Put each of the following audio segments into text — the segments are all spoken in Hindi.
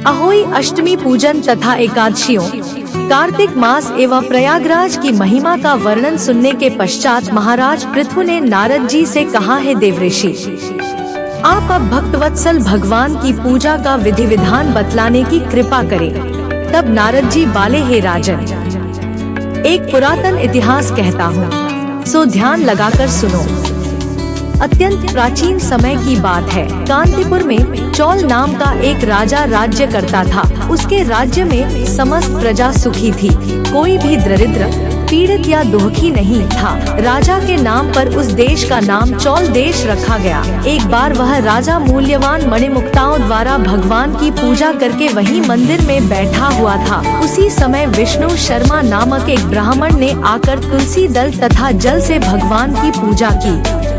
अहोई अष्टमी पूजन तथा एकादशियों, कार्तिक मास एवं प्रयागराज की महिमा का वर्णन सुनने के पश्चात महाराज पृथु ने नारद जी से कहा है, देवऋषि आप अब भक्तवत्सल भगवान की पूजा का विधि विधान बतलाने की कृपा करें। तब नारद जी बोले, हे राजन, एक पुरातन इतिहास कहता हूँ, सो ध्यान लगाकर सुनो। अत्यंत प्राचीन समय की बात है। कांतिपुर में चौल नाम का एक राजा राज्य करता था। उसके राज्य में समस्त प्रजा सुखी थी, कोई भी दरिद्र, पीड़ित या दुखी नहीं था। राजा के नाम पर उस देश का नाम चौल देश रखा गया। एक बार वह राजा मूल्यवान मणिमुक्ताओं द्वारा भगवान की पूजा करके वहीं मंदिर में बैठा हुआ था। उसी समय विष्णु शर्मा नामक एक ब्राह्मण ने आकर तुलसी दल तथा जल से भगवान की पूजा की।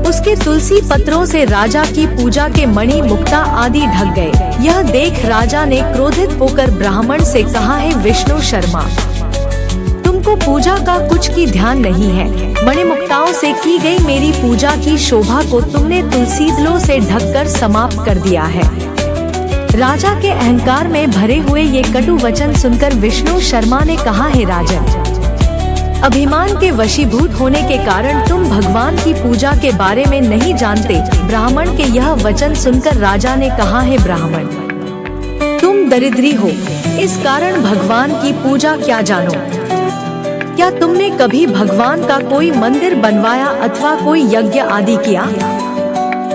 उसके तुलसी पत्रों से राजा की पूजा के मणि मुक्ता आदि ढक गए। यह देख राजा ने क्रोधित होकर ब्राह्मण से कहा, है विष्णु शर्मा, तुमको पूजा का कुछ की ध्यान नहीं है। मणिमुक्ताओं से की गई मेरी पूजा की शोभा को तुमने तुलसी दलों से ढककर समाप्त कर दिया है। राजा के अहंकार में भरे हुए ये कटु वचन सुनकर विष्णु शर्मा ने कहा, है राजन, अभिमान के वशीभूत होने के कारण तुम भगवान की पूजा के बारे में नहीं जानते। ब्राह्मण के यह वचन सुनकर राजा ने कहा, है ब्राह्मण, तुम दरिद्री हो, इस कारण भगवान की पूजा क्या जानो। क्या तुमने कभी भगवान का कोई मंदिर बनवाया अथवा कोई यज्ञ आदि किया?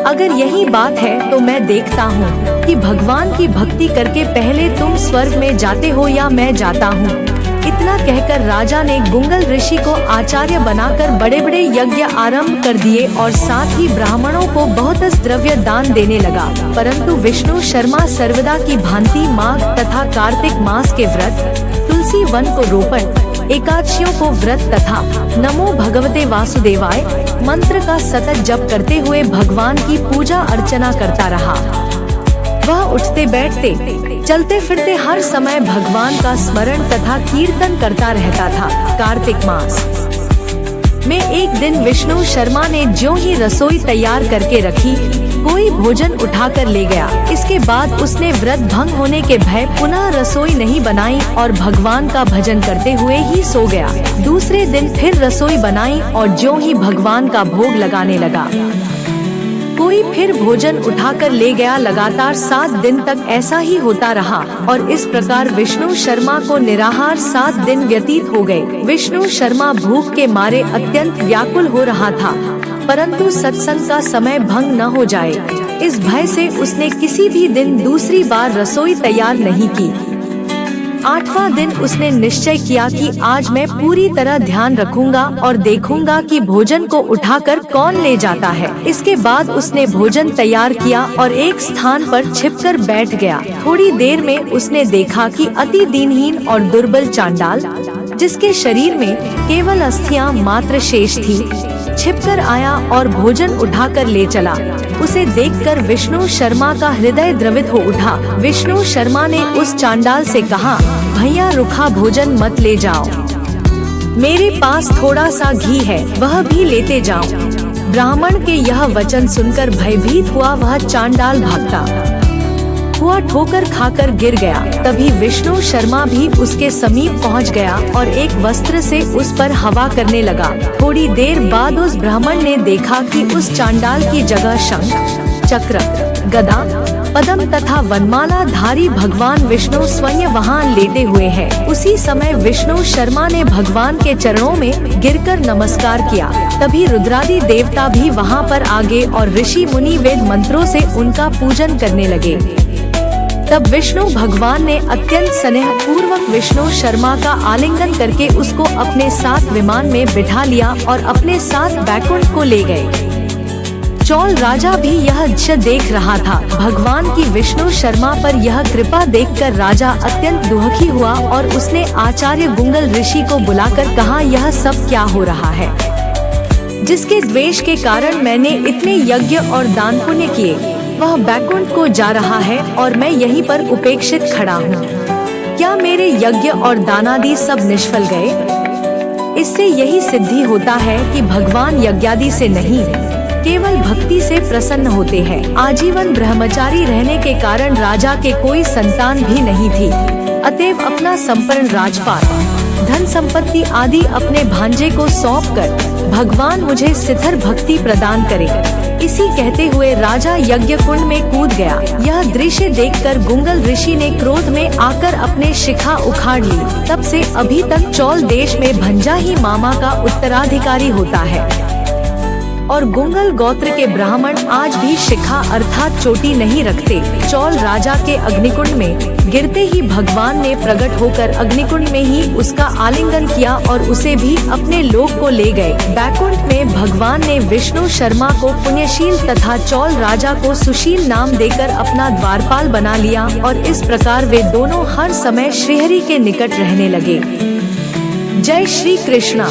अगर यही बात है तो मैं देखता हूँ कि भगवान की भक्ति करके पहले तुम स्वर्ग में जाते हो या मैं जाता हूँ। इतना कहकर राजा ने गुंगल ऋषि को आचार्य बनाकर बड़े बड़े यज्ञ आरंभ कर दिए और साथ ही ब्राह्मणों को बहुत द्रव्य दान देने लगा। परंतु विष्णु शर्मा सर्वदा की भांति माघ तथा कार्तिक मास के व्रत, तुलसी वन को रोपण, एकादशियों को व्रत तथा नमो भगवते वासुदेवाय मंत्र का सतत जप करते हुए भगवान की पूजा अर्चना करता रहा। वह उठते बैठते, चलते फिरते हर समय भगवान का स्मरण तथा कीर्तन करता रहता था। कार्तिक मास में एक दिन विष्णु शर्मा ने ज्यों ही रसोई तैयार करके रखी, कोई भोजन उठाकर ले गया। इसके बाद उसने व्रत भंग होने के भय पुनः रसोई नहीं बनाई और भगवान का भजन करते हुए ही सो गया। दूसरे दिन फिर रसोई बनाई और ज्यों ही भगवान का भोग लगाने लगा, कोई फिर भोजन उठाकर ले गया। लगातार 7 दिन तक ऐसा ही होता रहा और इस प्रकार विष्णु शर्मा को निराहार 7 दिन व्यतीत हो गए। विष्णु शर्मा भूख के मारे अत्यंत व्याकुल हो रहा था, परंतु सत्संग का समय भंग न हो जाए, इस भय से उसने किसी भी दिन दूसरी बार रसोई तैयार नहीं की। 8वां दिन उसने निश्चय किया कि आज मैं पूरी तरह ध्यान रखूंगा और देखूंगा कि भोजन को उठाकर कौन ले जाता है। इसके बाद उसने भोजन तैयार किया और एक स्थान पर छिपकर बैठ गया। थोड़ी देर में उसने देखा कि अति दीनहीन और दुर्बल चांडाल, जिसके शरीर में केवल अस्थियां मात्र शेष थी, छिपकर आया और भोजन उठाकर ले चला। उसे देखकर विष्णु शर्मा का हृदय द्रवित हो उठा। विष्णु शर्मा ने उस चांडाल से कहा, भैया रुखा भोजन मत ले जाओ, मेरे पास थोड़ा सा घी है, वह भी लेते जाओ। ब्राह्मण के यह वचन सुनकर भयभीत हुआ वह चांडाल भागता हुआ ठोकर खाकर गिर गया। तभी विष्णु शर्मा भी उसके समीप पहुंच गया और एक वस्त्र से उस पर हवा करने लगा। थोड़ी देर बाद उस ब्राह्मण ने देखा कि उस चांडाल की जगह शंख, चक्र, गदा, पद्म तथा वनमाला धारी भगवान विष्णु स्वयं वहां लेटे हुए हैं। उसी समय विष्णु शर्मा ने भगवान के चरणों में गिरकर नमस्कार किया। तभी रुद्रादि देवता भी वहां पर आ गए और ऋषि मुनि वेद मंत्रों से उनका पूजन करने लगे। तब विष्णु भगवान ने अत्यंत स्नेह पूर्वक विष्णु शर्मा का आलिंगन करके उसको अपने साथ विमान में बिठा लिया और अपने साथ बैकुंठ को ले गए। चौल राजा भी यह दृश्य देख रहा था। भगवान की विष्णु शर्मा पर यह कृपा देखकर राजा अत्यंत दुखी हुआ और उसने आचार्य गुंगल ऋषि को बुलाकर कहा, यह सब क्या हो रहा है? जिसके द्वेष के कारण मैंने इतने यज्ञ और दान पुण्य किए, वह बैकुंठ को जा रहा है और मैं यहीं पर उपेक्षित खड़ा हूँ। क्या मेरे यज्ञ और दानादि सब निष्फल गए? इससे यही सिद्धि होता है कि भगवान यज्ञादि से नहीं केवल भक्ति से प्रसन्न होते हैं। आजीवन ब्रह्मचारी रहने के कारण राजा के कोई संतान भी नहीं थी, अतएव अपना संपूर्ण राजपाट, धन संपत्ति आदि अपने भांजे को सौंपकर भगवान मुझे शिथिर भक्ति प्रदान करे। इसी कहते हुए राजा यज्ञ कुंड में कूद गया। यह दृश्य देखकर गुंगल ऋषि ने क्रोध में आकर अपने शिखा उखाड़ ली। तब से अभी तक चौल देश में भंजा ही मामा का उत्तराधिकारी होता है और गुंगल गोत्र के ब्राह्मण आज भी शिखा अर्थात चोटी नहीं रखते। चौल राजा के अग्निकुंड में गिरते ही भगवान ने प्रकट होकर अग्निकुंड में ही उसका आलिंगन किया और उसे भी अपने लोक को ले गए। बैकुंठ में भगवान ने विष्णु शर्मा को पुण्यशील तथा चौल राजा को सुशील नाम देकर अपना द्वारपाल बना लिया और इस प्रकार वे दोनों हर समय श्रीहरि के निकट रहने लगे। जय श्री कृष्णा।